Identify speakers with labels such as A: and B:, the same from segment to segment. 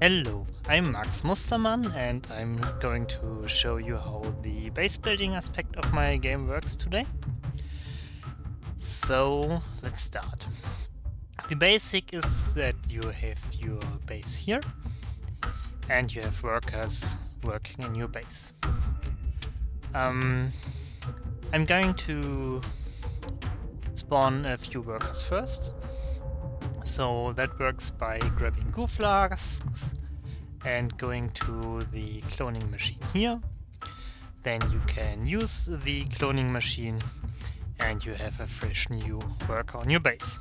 A: Hello, I'm Max Mustermann and I'm going to show you how the base building aspect of my game works today. So let's start. The basic is that you have your base here and you have workers working in your base. I'm going to spawn a few workers first. So that works by grabbing goo flasks and going to the cloning machine here. Then you can use the cloning machine and you have a fresh new worker on your base.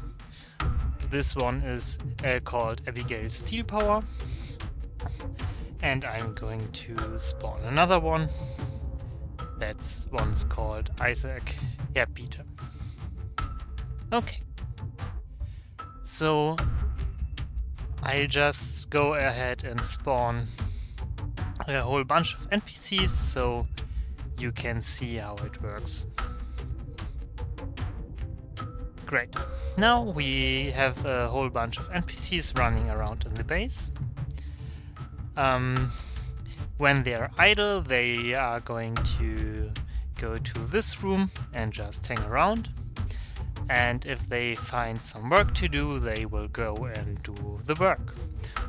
A: This one is called Abigail Steel Power, and I'm going to spawn another one. That one's called Isaac Herpeter. Okay, so I'll just go ahead and spawn a whole bunch of NPCs so you can see how it works. Great. Now we have a whole bunch of NPCs running around in the base. When they're idle, they are going to go to this room and just hang around. And if they find some work to do, they will go and do the work.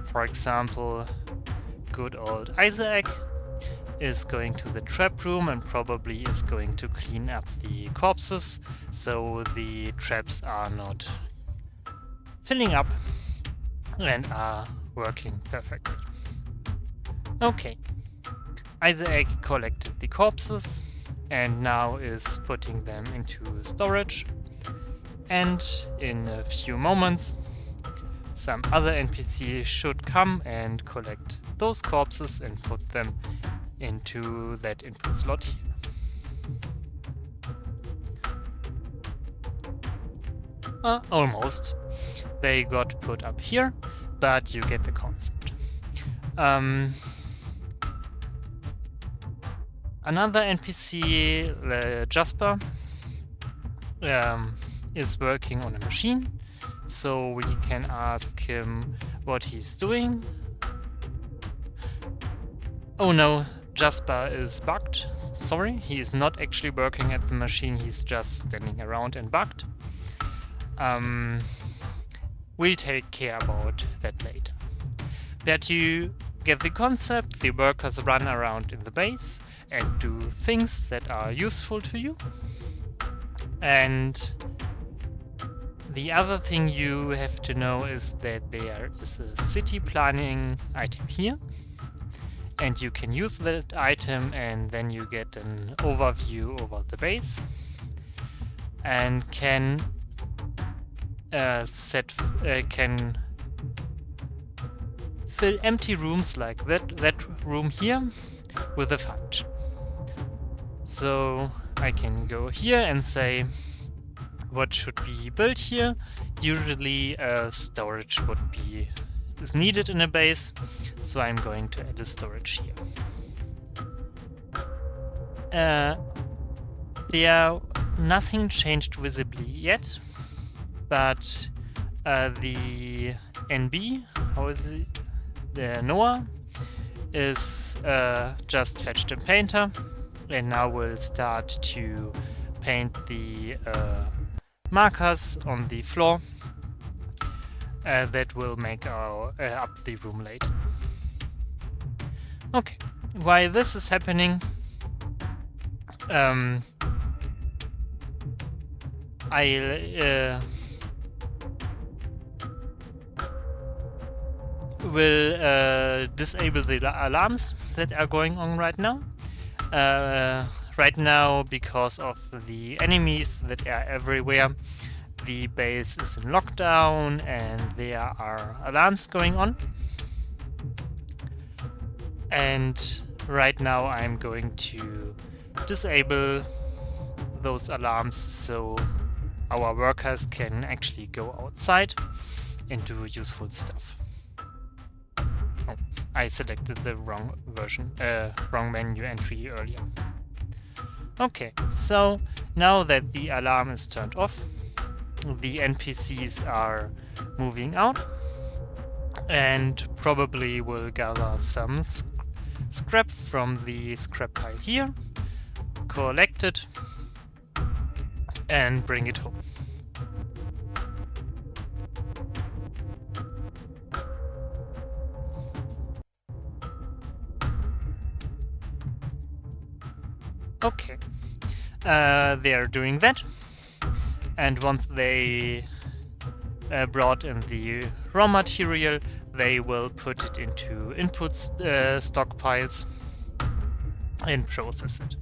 A: For example, good old Isaac is going to the trap room and probably is going to clean up the corpses so the traps are not filling up and are working perfectly. Okay, Isaac collected the corpses and now is putting them into storage. And in a few moments, some other NPC should come and collect those corpses and put them into that input slot here. Almost. They got put up here, but you get the concept. Another NPC, Jasper, is working on a machine, so we can ask him what he's doing. Oh no, Jasper is bugged. Sorry, he is not actually working at the machine, he's just standing around and bugged. We'll take care about that later. But you get the concept, the workers run around in the base and do things that are useful to you. And the other thing you have to know is that there is a city planning item here, and you can use that item and then you get an overview over the base and can can fill empty rooms like that room here with a function. So I can go here and say what should be built here. Usually storage is needed in a base, so I'm going to add a storage here. Nothing changed visibly yet, but the NB, how is it? The Noah is just fetched in Painter, and now we'll start to paint the markers on the floor that will make our up the room later. Okay, while this is happening, will disable the alarms that are going on right now. Right now, because of the enemies that are everywhere, the base is in lockdown and there are alarms going on. And right now I'm going to disable those alarms so our workers can actually go outside and do useful stuff. Oh, I selected the wrong version, wrong menu entry earlier. Okay, so now that the alarm is turned off, the NPCs are moving out and probably will gather some scrap from the scrap pile here, collect it, and bring it home. Okay, they are doing that, and once they brought in the raw material, they will put it into input stockpiles and process it.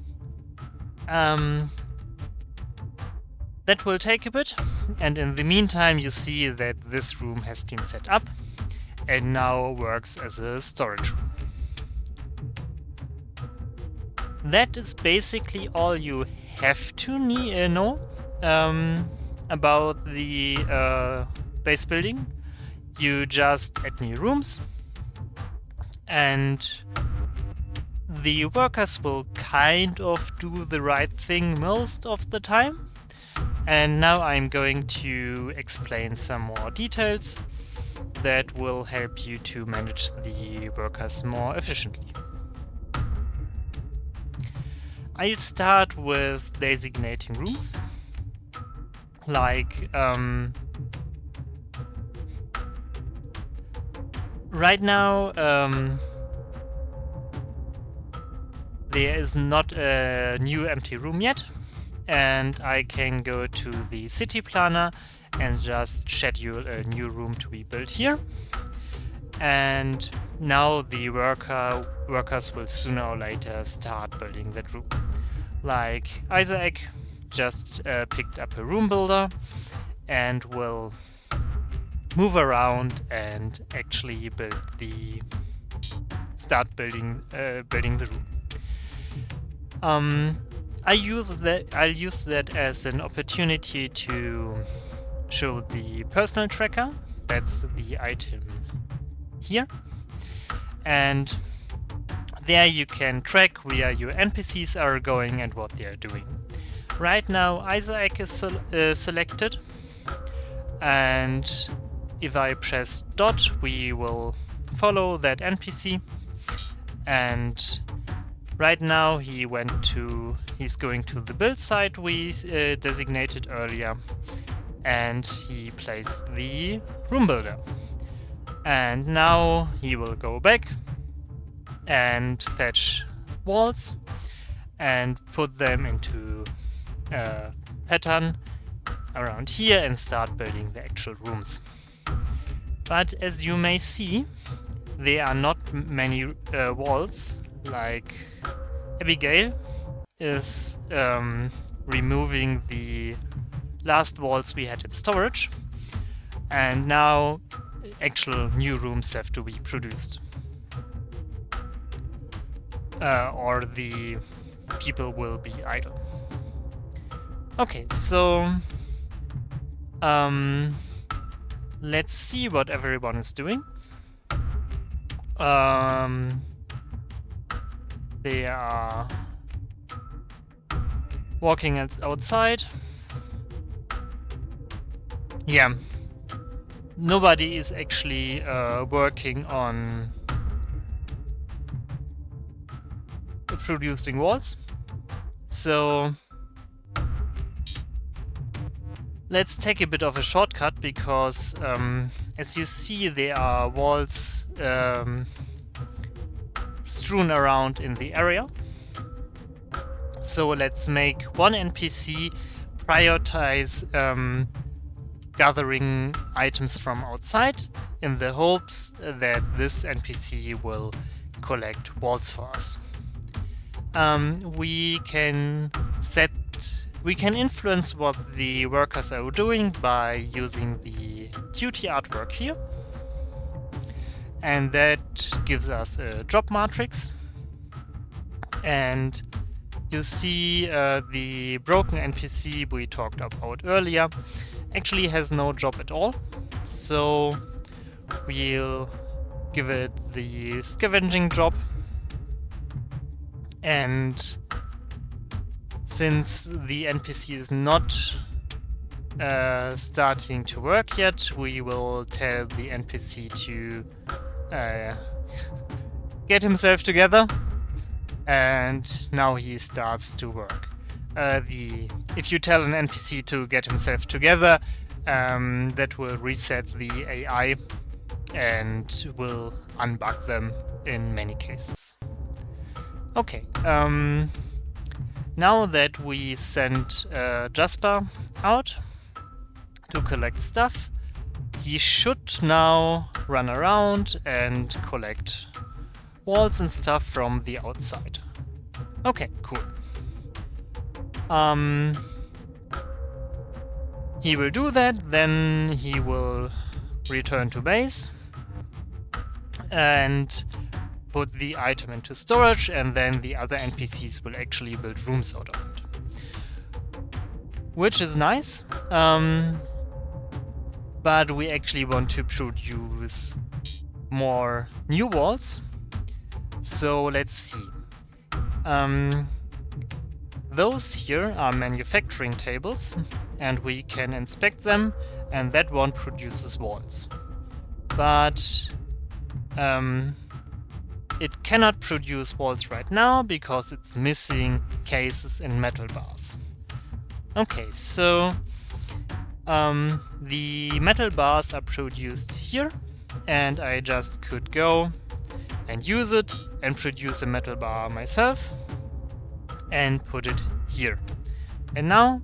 A: That will take a bit, and in the meantime you see that this room has been set up and now works as a storage room. That is basically all you have to know about the base building. You just add new rooms, and the workers will kind of do the right thing most of the time. And now I'm going to explain some more details that will help you to manage the workers more efficiently. I'll start with designating rooms. Like, right now, there is not a new empty room yet, and I can go to the city planner and just schedule a new room to be built here. And now the workers will sooner or later start building that room. Like Isaac just picked up a room builder and will move around and actually start building the room. I'll use that as an opportunity to show the personal tracker. That's the item here, and there you can track where your NPCs are going and what they are doing. Right now Isaac is selected, and if I press dot we will follow that NPC, and right now he's going to the build site we designated earlier, and he placed the room builder. And now he will go back and fetch walls and put them into a pattern around here and start building the actual rooms. But as you may see, there are not many walls. Like Abigail is removing the last walls we had in storage, and now actual new rooms have to be produced, or the people will be idle. Okay, so let's see what everyone is doing. They are walking outside. Yeah. Nobody is actually working on producing walls. So let's take a bit of a shortcut, because as you see there are walls strewn around in the area. So let's make one NPC prioritize gathering items from outside, in the hopes that this NPC will collect walls for us. We can influence what the workers are doing by using the duty artwork here, and that gives us a job matrix. And you see the broken NPC we talked about earlier actually has no job at all, so we'll give it the scavenging job. And since the NPC is not starting to work yet, we will tell the NPC to get himself together, and now he starts to work. If you tell an NPC to get himself together, that will reset the AI and will unbug them in many cases. Okay, now that we sent Jasper out to collect stuff, he should now run around and collect walls and stuff from the outside. Okay, cool. He will do that, then he will return to base and put the item into storage, and then the other NPCs will actually build rooms out of it. Which is nice, but we actually want to produce more new walls. So let's see. Those here are manufacturing tables, and we can inspect them, and that one produces walls. But it cannot produce walls right now because it's missing cases and metal bars. Okay, so the metal bars are produced here, and I just could go and use it and produce a metal bar myself and put it here. And now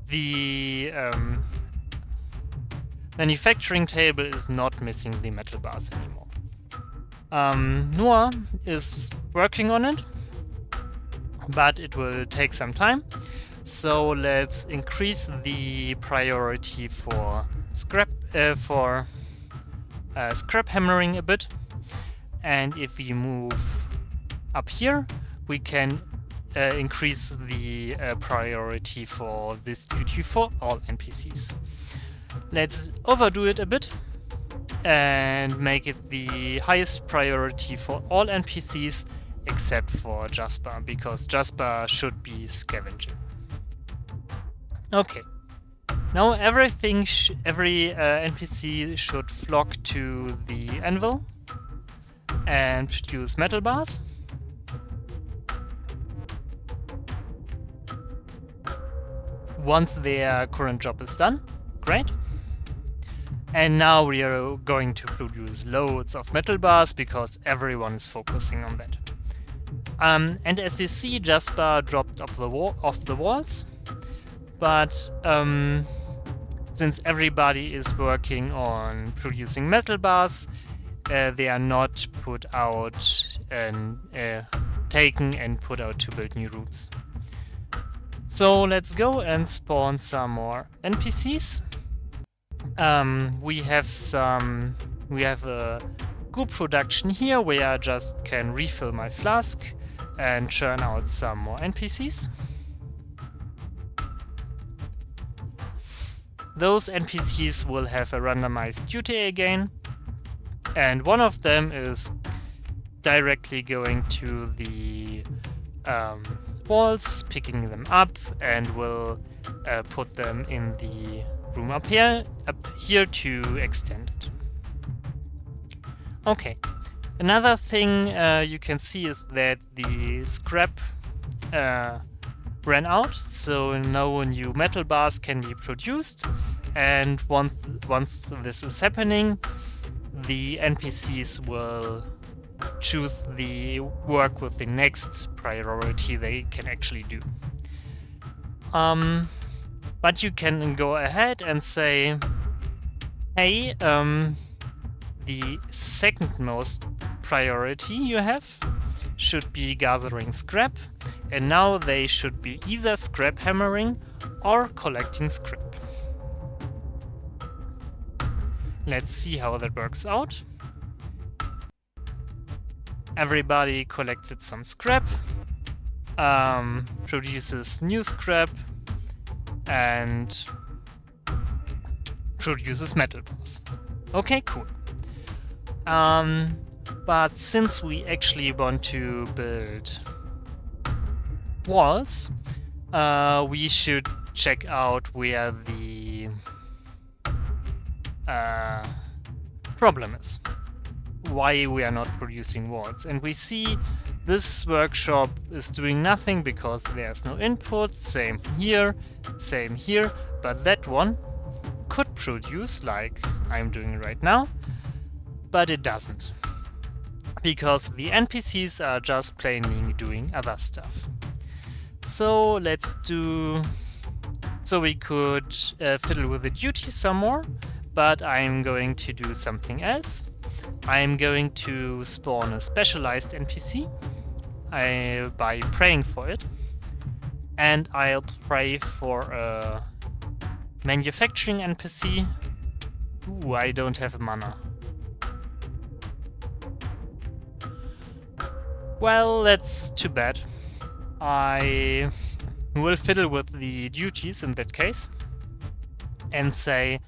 A: the manufacturing table is not missing the metal bars anymore. Noah is working on it, but it will take some time. So let's increase the priority for scrap hammering a bit. And if we move up here, we can increase the priority for this duty for all NPCs. Let's overdo it a bit and make it the highest priority for all NPCs except for Jasper, because Jasper should be scavenging. Okay, now every NPC should flock to the anvil and produce metal bars. Once their current job is done, great. And now we are going to produce loads of metal bars because everyone is focusing on that. And as you see, Jasper dropped off the walls, but since everybody is working on producing metal bars, they are not put out and taken and put out to build new rooms. So let's go and spawn some more NPCs. We have a good production here where I just can refill my flask and churn out some more NPCs. Those NPCs will have a randomized duty again, and one of them is directly going to the walls, picking them up, and will put them in the room up here to extend it. Okay, another thing you can see is that the scrap ran out, so no new metal bars can be produced, and once this is happening, the NPCs will choose the work with the next priority they can actually do. But you can go ahead and say, hey, the second most priority you have should be gathering scrap, and now they should be either scrap hammering or collecting scrap. Let's see how that works out. Everybody collected some scrap, produces new scrap, and produces metal bars. Okay, cool. But since we actually want to build walls, we should check out where the problem is. Why we are not producing walls. And we see this workshop is doing nothing because there's no input. Same here, but that one could produce like I'm doing right now, but it doesn't. Because the NPCs are just plainly doing other stuff. So let's do... So we could fiddle with the duties some more, but I'm going to do something else. I'm going to spawn a specialized NPC by praying for it. And I'll pray for a manufacturing NPC. Ooh, I don't have mana. Well, that's too bad. I will fiddle with the duties in that case and say,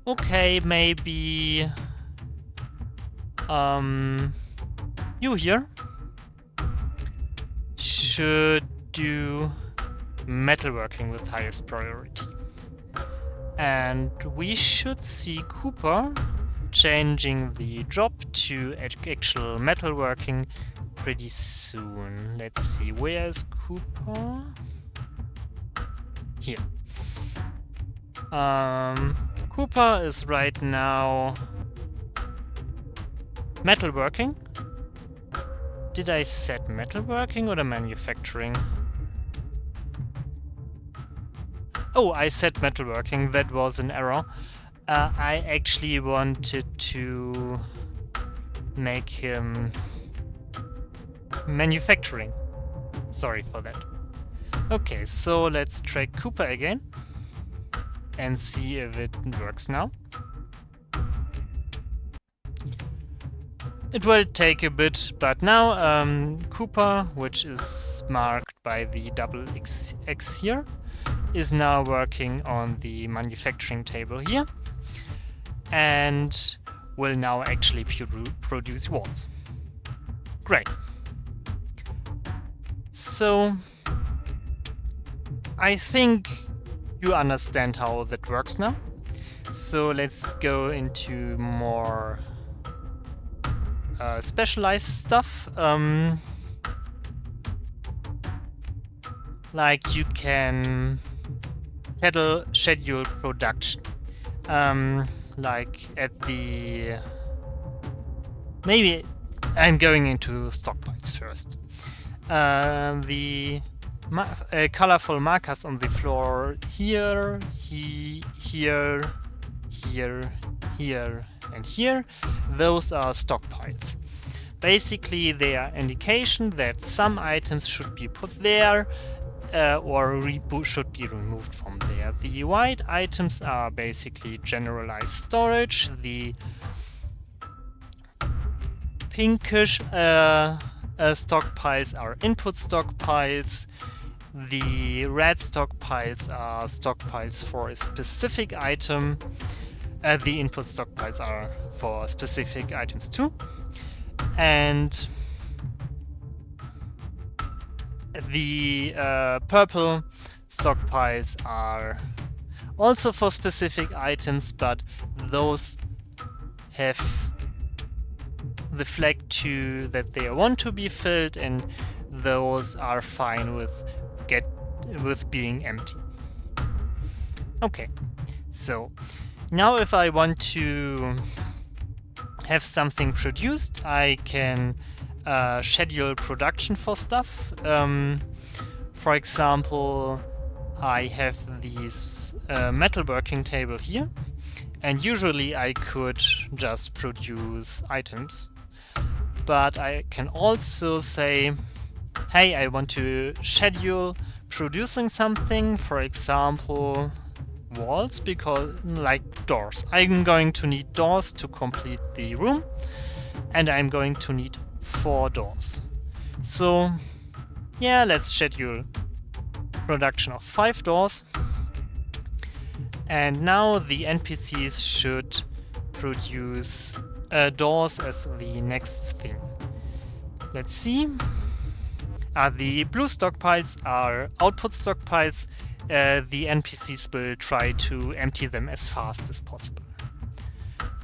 A: okay, maybe you here should do metalworking with highest priority. And we should see Cooper changing the job to actual metalworking pretty soon. Let's see, where is Cooper? Here. Cooper is right now metalworking. Did I set metalworking or the manufacturing? Oh, I set metalworking. That was an error. I actually wanted to make him manufacturing. Sorry for that. Okay, so let's try Cooper again and see if it works now. It will take a bit, but now Cooper, which is marked by the double X here, is now working on the manufacturing table here and will now actually produce walls. Great. So I think you understand how that works now. So let's go into more specialized stuff. Like you can schedule production. Like at the... Maybe I'm going into stockpiles first. The colorful markers on the floor here, here, and here, those are stockpiles. Basically, they are indication that some items should be put there or should be removed from there. The white items are basically generalized storage. The pinkish stockpiles are input stockpiles. The red stockpiles are stockpiles for a specific item. The input stockpiles are for specific items too. And the purple stockpiles are also for specific items, but those have the flag too that they want to be filled, and those are fine with being empty. Okay, so now if I want to have something produced, I can schedule production for stuff. For example, I have this metalworking table here, and usually I could just produce items. But I can also say, hey, I want to schedule producing something, for example, walls, because like doors. I'm going to need doors to complete the room, and I'm going to need 4 doors. So yeah, let's schedule production of 5 doors. And now the NPCs should produce doors as the next thing. Let's see. the blue stockpiles are output stockpiles. The NPCs will try to empty them as fast as possible.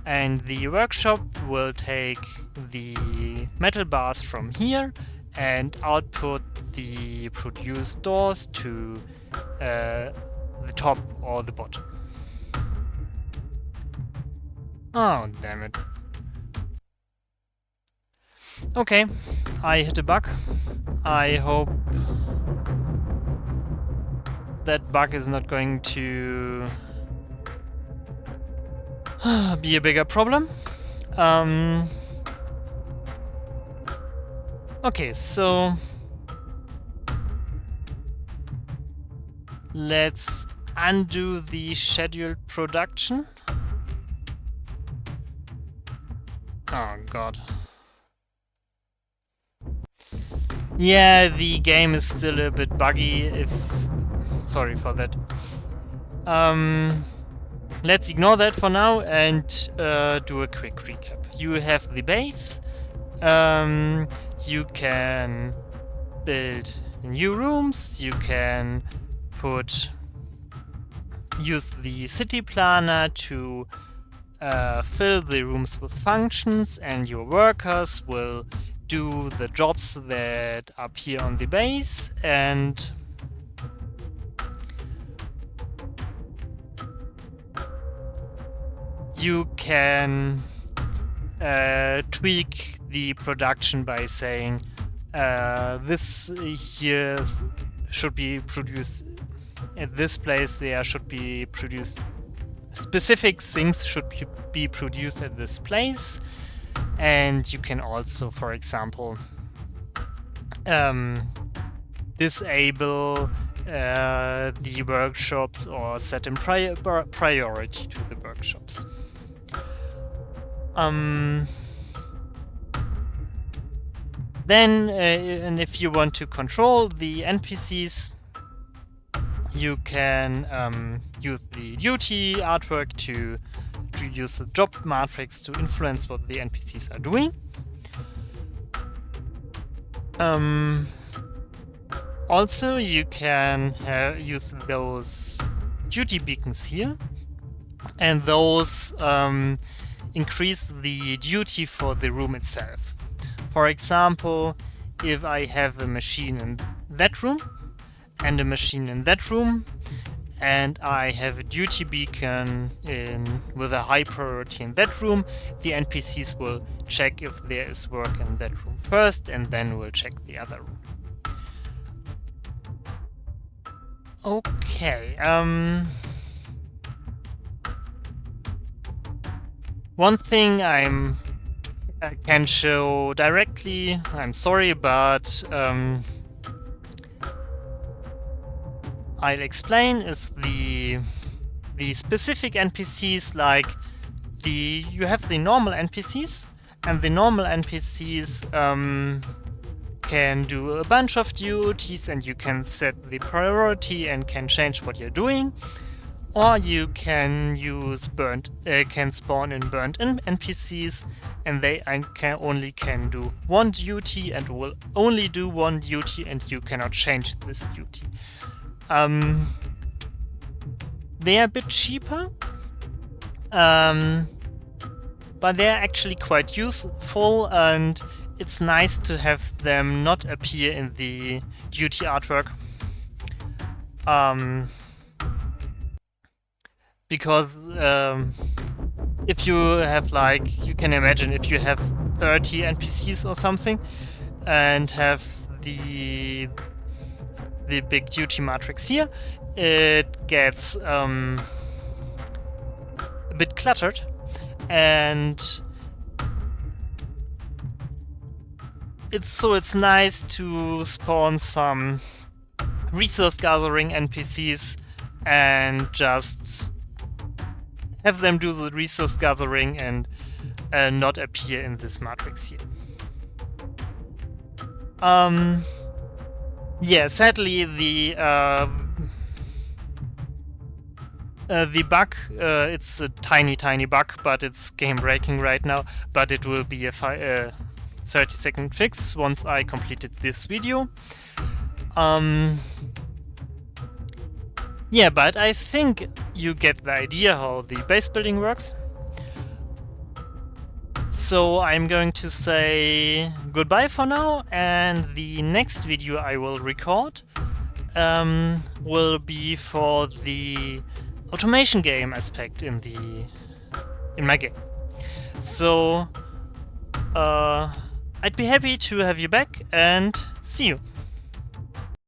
A: And the workshop will take the metal bars from here and output the produced doors to the top or the bottom. Oh, damn it. Okay, I hit a bug. I hope that bug is not going to be a bigger problem. Okay, so let's undo the scheduled production. Oh god. Yeah, the game is still a bit buggy, sorry for that. Let's ignore that for now and do a quick recap. You have the base. You can build new rooms. You can use the city planner to fill the rooms with functions, and your workers will do the jobs that appear on the base, and you can tweak the production by saying this here should be produced at this place, there should be produced specific things should be produced at this place. And you can also, for example, disable the workshops or set in priority to the workshops. Then, and if you want to control the NPCs, you can use the duty artwork to use the job matrix to influence what the NPCs are doing. Also, you can use those duty beacons here, and those increase the duty for the room itself. For example, if I have a machine in that room and a machine in that room, and I have a duty beacon with a high priority in that room, the NPCs will check if there is work in that room first, and then will check the other room. Okay, one thing I can show directly, I'm sorry, but I'll explain, is the specific NPCs. Like you have the normal NPCs, and the normal NPCs can do a bunch of duties, and you can set the priority and can change what you're doing. Or you can use can spawn in burnt NPCs, and they only can do one duty and will only do one duty, and you cannot change this duty. They are a bit cheaper, but they're actually quite useful, and it's nice to have them not appear in the duty artwork. Because if you have, like, you can imagine if you have 30 NPCs or something and have the big duty matrix here, it gets a bit cluttered, and it's nice to spawn some resource gathering NPCs and just have them do the resource gathering and not appear in this matrix here. Yeah, sadly the bug, it's a tiny bug, but it's game breaking right now, but it will be 30-second fix once I completed this video. Yeah, but I think you get the idea how the base building works. So I'm going to say goodbye for now, and the next video I will record will be for the automation game aspect in my game. So I'd be happy to have you back, and see you.